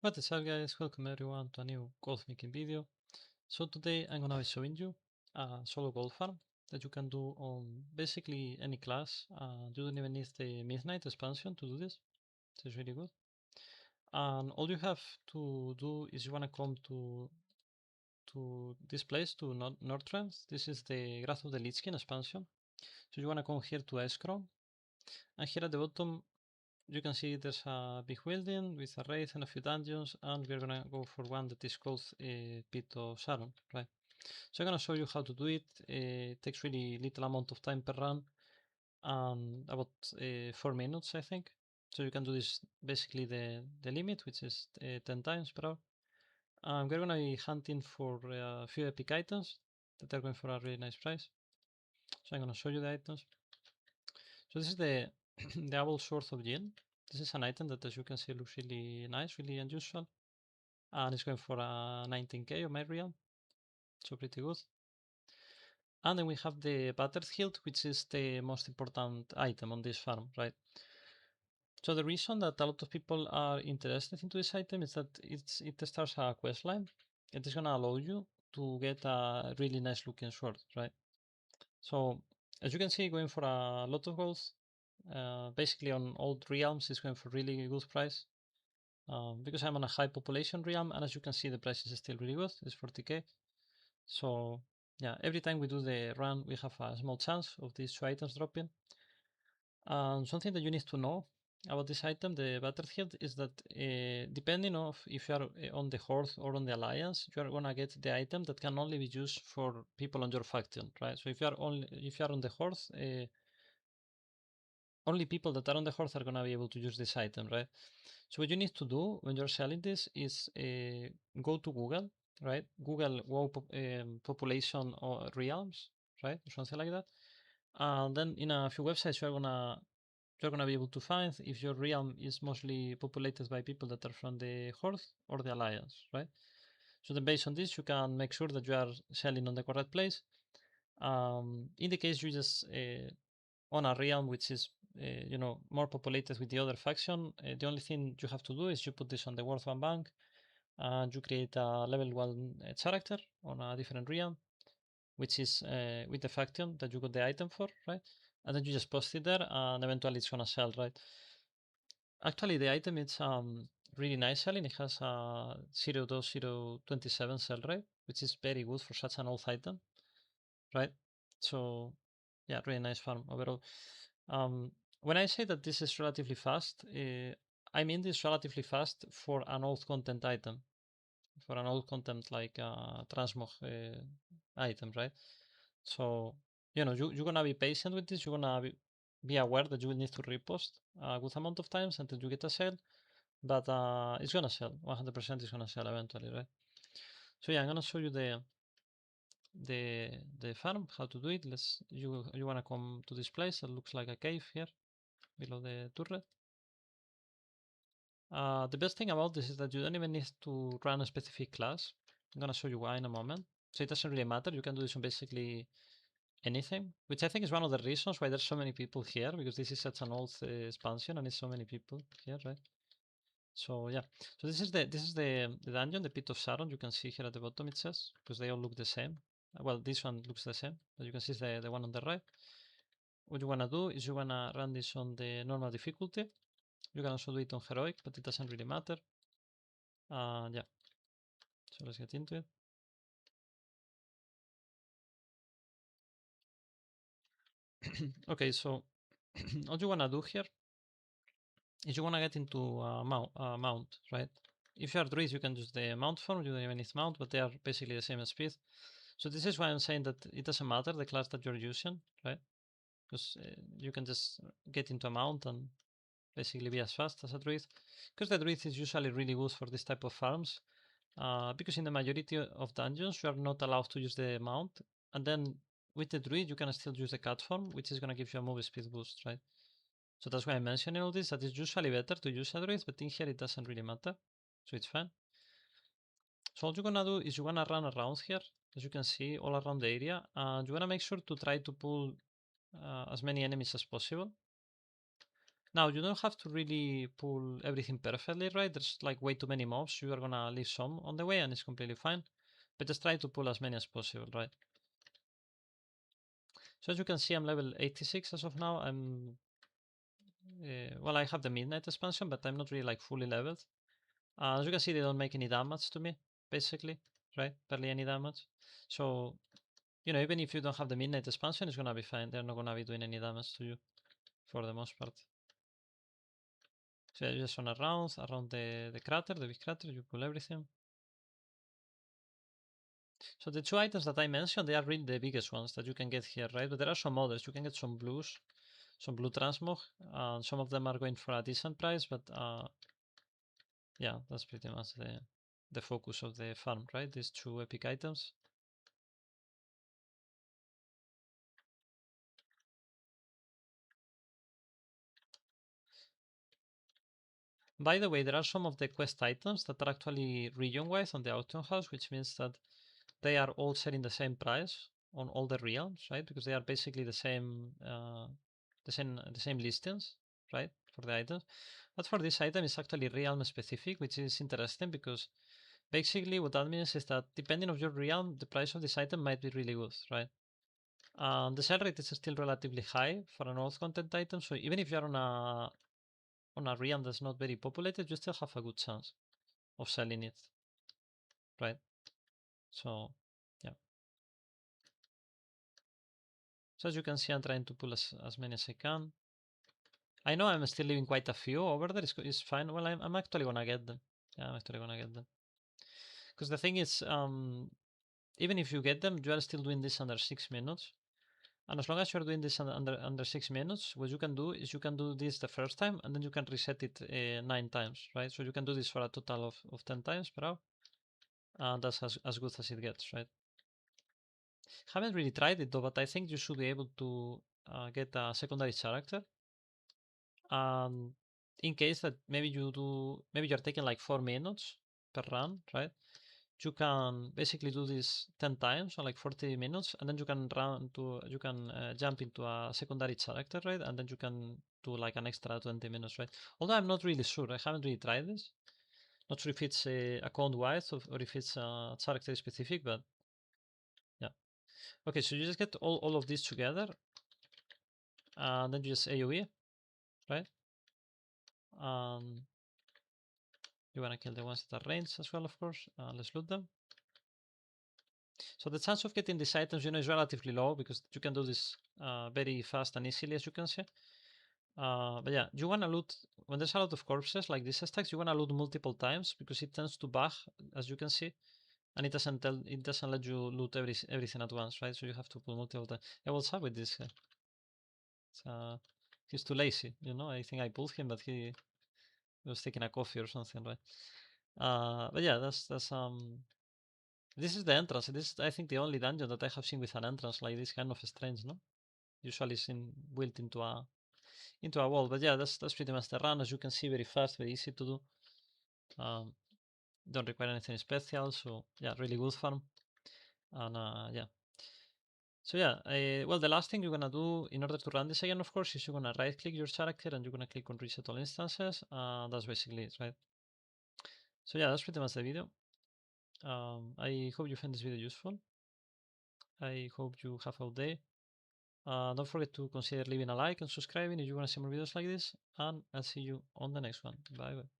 What is up guys, welcome everyone to a new gold making video. So today I'm gonna be showing you a solo gold farm that you can do on basically any class. You don't even need the midnight expansion to do this. This is really good. And all you have to do is you wanna come to this place, to Northrend. This is the Wrath of the Lich King expansion. So you wanna come here to Icecrown, and here at the bottom you can see there's a big building with a wraith and a few dungeons, and we're gonna go for one that is called Pit of Sharon, right? So I'm gonna show you how to do it. It takes really little amount of time per run, and about 4 minutes, I think. So you can do this basically the limit, which is 10 times per hour. And we're gonna be hunting for a few epic items that are going for a really nice price. So I'm gonna show you the items. So this is the the Owl Sword of Jin. This is an item that, as you can see, looks really nice, really unusual, and it's going for a 19k of my realm, so pretty good. And then we have the Battered Hilt, which is the most important item on this farm, right? So the reason that a lot of people are interested into this item is that it starts a quest line. It is gonna allow you to get a really nice looking sword, right? So as you can see, going for a lot of gold. Basically on all realms it's going for really good price. Because I'm on a high population realm, and as you can see the price is still really good, it's 40k. So yeah, every time we do the run we have a small chance of these two items dropping. Something that you need to know about this item, the Battlefield, is that depending of if you are on the Horde or on the Alliance, you are gonna get the item that can only be used for people on your faction, right? So if you are on the Horde, only people that are on the Horde are gonna be able to use this item, right? So what you need to do when you're selling this is go to Google, right? Google WoW population or realms, right? Or something like that. And then in a few websites you're gonna be able to find if your realm is mostly populated by people that are from the Horde or the Alliance, right? So then based on this, you can make sure that you are selling on the correct place. In the case you just on a realm which is more populated with the other faction, the only thing you have to do is you put this on the World One Bank, and you create a level 1 character on a different realm, which is with the faction that you got the item for, right? And then you just post it there, and eventually it's gonna sell, right? Actually, the item is really nice selling. It has a 0.027 sell rate, which is very good for such an old item, right? So yeah, really nice farm overall. When I say that this is relatively fast, I mean this relatively fast for an old content item, for an old content like transmog item, right? So you're gonna be patient with this. You're gonna be aware that you will need to repost a good amount of times until you get a sale, but it's gonna sell. 100% is gonna sell eventually, right? So yeah, I'm gonna show you the farm, how to do it. You wanna come to this place that looks like a cave here below the turret. The best thing about this is that you don't even need to run a specific class. I'm gonna show you why in a moment. So it doesn't really matter. You can do this on basically anything, which I think is one of the reasons why there's so many people here, because this is such an old expansion and it's so many people here, right? So yeah, so this is the dungeon, the Pit of Sharon. You can see here at the bottom it says, because they all look the same. Well, this one looks the same, but you can see the one on the right. What you wanna do is you wanna run this on the normal difficulty. You can also do it on heroic, but it doesn't really matter. Yeah, so let's get into it. Okay, so what you wanna do here is you wanna get into mount, right? If you are druid, you can use the mount form. You don't even need mount, but they are basically the same speed. So this is why I'm saying that it doesn't matter the class that you're using, right? Because you can just get into a mount and basically be as fast as a druid. Because the druid is usually really good for this type of farms. Because in the majority of dungeons, you are not allowed to use the mount. And then with the druid, you can still use the cat form, which is going to give you a move speed boost, right? So that's why I'm mentioning all this, that it's usually better to use a druid, but in here it doesn't really matter. So it's fine. So all you're gonna do is you wanna run around here, as you can see, all around the area, and you wanna make sure to try to pull as many enemies as possible. Now, you don't have to really pull everything perfectly, right? There's like way too many mobs. You are gonna leave some on the way and it's completely fine. But just try to pull as many as possible, right? So as you can see, I'm level 86 as of now. Well, I have the midnight expansion, but I'm not really like fully leveled. As you can see, they don't make any damage to me, basically, right? Barely any damage. So, even if you don't have the midnight expansion, it's gonna be fine. They're not gonna be doing any damage to you for the most part. So yeah, you just run around the crater, the big crater, you pull everything. So the two items that I mentioned, they are really the biggest ones that you can get here, right? But there are some others. You can get some blues, some blue transmog. Some of them are going for a decent price, but yeah, that's pretty much the focus of the farm, right? These two epic items. By the way, there are some of the quest items that are actually region-wise on the auction house, which means that they are all setting the same price on all the realms, right? Because they are basically the same listings, right, for the items. But for this item, it's actually realm specific, which is interesting because basically what that means is that depending on your realm, the price of this item might be really good, right? The sell rate is still relatively high for an old content item, so even if you're on a realm that's not very populated, you still have a good chance of selling it, right? So yeah. So as you can see, I'm trying to pull as many as I can. I know I'm still leaving quite a few over there. It's fine. Well, I'm actually gonna get them. Yeah, I'm actually gonna get them. Because the thing is, even if you get them, you are still doing this under 6 minutes. And as long as you're doing this under 6 minutes, what you can do is you can do this the first time, and then you can reset it 9 times, right? So you can do this for a total of 10 times per hour. And that's as good as it gets, right? Haven't really tried it though, but I think you should be able to get a secondary character. And in case that maybe you're taking like 4 minutes per run, right? You can basically do this 10 times or like 40 minutes, and then you can jump into a secondary character, right? And then you can do like an extra 20 minutes, right? Although I'm not really sure, I haven't really tried this. Not sure if it's account wise or if it's character specific, but yeah. Okay, so you just get all of these together, and then you just AoE, right? You wanna kill the ones that are ranged as well, of course. Let's loot them. So the chance of getting these items, is relatively low because you can do this very fast and easily, as you can see. But yeah, you wanna loot when there's a lot of corpses like these stacks. You wanna loot multiple times because it tends to bug, as you can see, and it doesn't let you loot everything at once, right? So you have to pull multiple times. Yeah, what's up with this guy? He's too lazy, I think I pulled him, but he was taking a coffee or something, right? But yeah, that's. This is the entrance. This is, I think, the only dungeon that I have seen with an entrance like this, kind of strange, no? Usually it's built into a wall. But yeah, that's pretty much the run. As you can see, very fast, very easy to do. Don't require anything special. So yeah, really good farm. And yeah. So yeah, well, the last thing you're gonna do in order to run this again, of course, is you're gonna right-click your character and you're gonna click on reset all instances. That's basically it, right? So yeah, that's pretty much the video. I hope you find this video useful. I hope you have a good day. Don't forget to consider leaving a like and subscribing if you want to see more videos like this, and I'll see you on the next one. Bye bye.